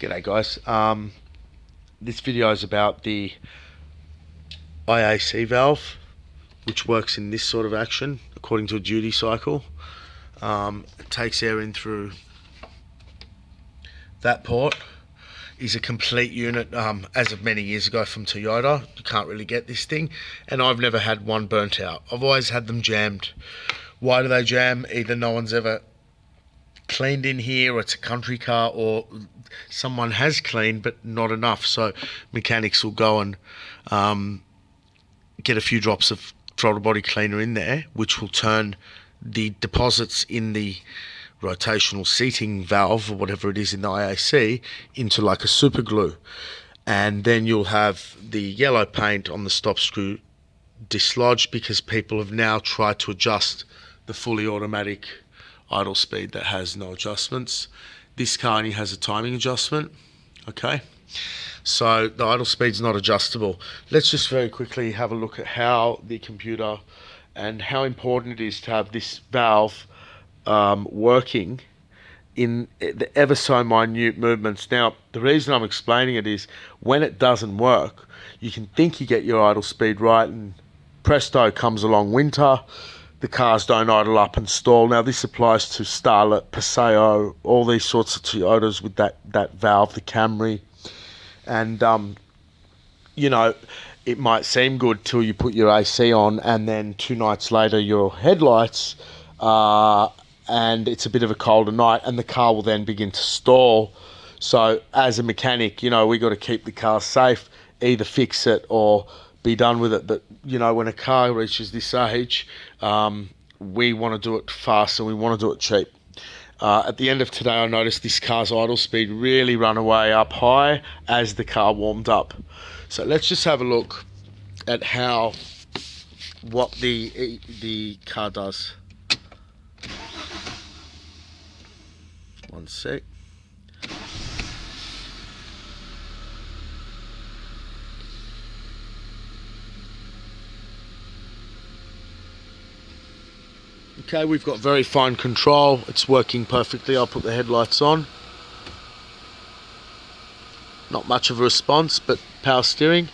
G'day guys. This video is about the IAC valve, which works in this sort of action according to a duty cycle. It takes air in through that port. Is a complete unit as of many years ago from Toyota. You can't really get this thing, and I've never had one burnt out. I've always had them jammed. Why do they jam? Either no one's ever cleaned in here, or it's a country car, or someone has cleaned but not enough, so mechanics will go and get a few drops of throttle body cleaner in there, which will turn the deposits in the rotational seating valve or whatever it is in the IAC into like a super glue, and then you'll have the yellow paint on the stop screw dislodged because people have now tried to adjust the fully automatic idle speed that has no adjustments. This car only has a timing adjustment. Okay, so the idle speed's not adjustable. Let's just very quickly have a look at how the computer and how important it is to have this valve working in the ever so minute movements. Now, the reason I'm explaining it is when it doesn't work, you can think you get your idle speed right, and presto, comes along winter, the cars don't idle up and stall. Now, this applies to Starlet, Paseo, all these sorts of Toyotas with that valve, the Camry. And, you know, it might seem good till you put your AC on, and then 2 nights later your headlights and it's a bit of a colder night, and the car will then begin to stall. So as a mechanic, you know, we got to keep the car safe, either fix it or be done with it. But, you know, when a car reaches this age, we want to do it fast and we want to do it cheap. At the end of today, I noticed this car's idle speed really run away up high as the car warmed up. So let's just have a look at what the car does. One sec. Okay, we've got very fine control. It's working perfectly. I'll put the headlights on. Not much of a response, but power steering.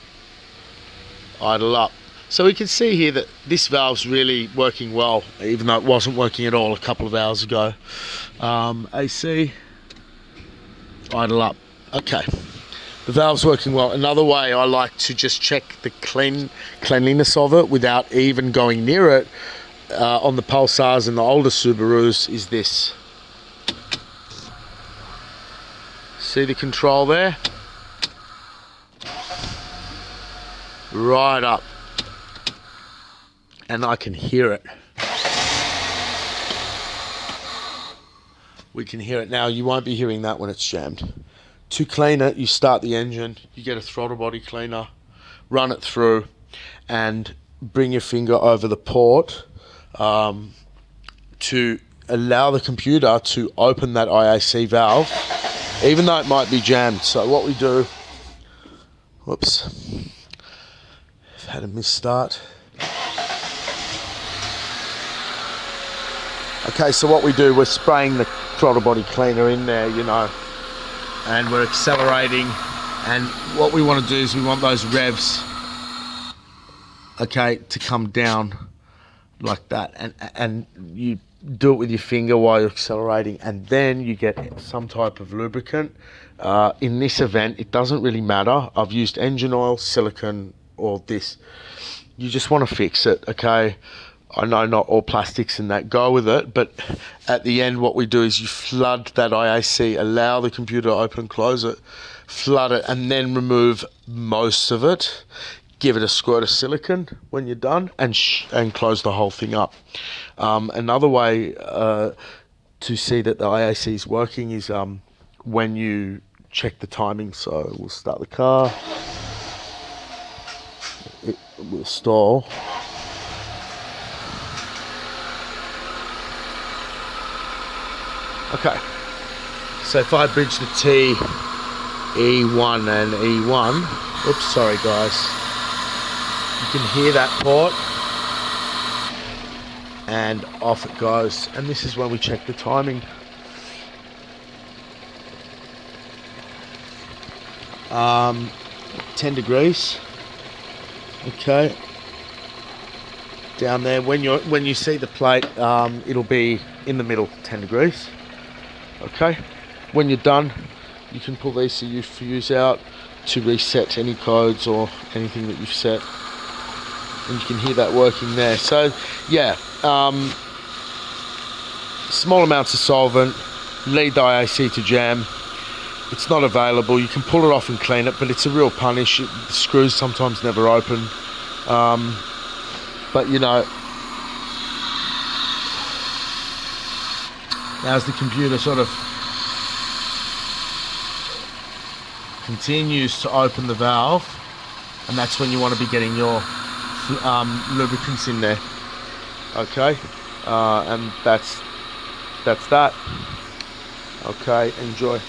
Idle up. So we can see here that this valve's really working well, even though it wasn't working at all a couple of hours ago. AC, idle up. Okay, the valve's working well. Another way I like to just check the cleanliness of it without even going near it on the Pulsars and the older Subarus is this. See the control there? Right up. And I can hear it. We can hear it now. You won't be hearing that when it's jammed. To clean it, you start the engine, you get a throttle body cleaner, run it through, and bring your finger over the port to allow the computer to open that IAC valve, even though it might be jammed. So what we do, whoops, I've had a misstart. Okay, so what we do, we're spraying the throttle body cleaner in there, you know, and we're accelerating, and what we want to do is we want those revs, okay, to come down like that, and you do it with your finger while you're accelerating, and then you get some type of lubricant. In this event, it doesn't really matter. I've used engine oil, silicone, or this. You just want to fix it, okay? I know not all plastics and that go with it, but at the end what we do is you flood that IAC, allow the computer to open and close it, flood it, and then remove most of it. Give it a squirt of silicone when you're done, and close the whole thing up. Another way to see that the IAC is working is when you check the timing. So we'll start the car, it will stall. Okay, so if I bridge the T, E1 and E1, oops, sorry guys, you can hear that port, and off it goes. And this is when we check the timing. 10 degrees. Okay, down there, when you see the plate, it'll be in the middle, 10 degrees. Okay, when you're done, you can pull the ECU fuse out to reset any codes or anything that you've set, and you can hear that working there. So yeah, small amounts of solvent, lead the IAC to jam. It's not available. You can pull it off and clean it, but it's a real punish. The screws sometimes never open. But you know, as the computer sort of continues to open the valve, and that's when you want to be getting your lubricants in there. Okay, and that's that. Okay, enjoy.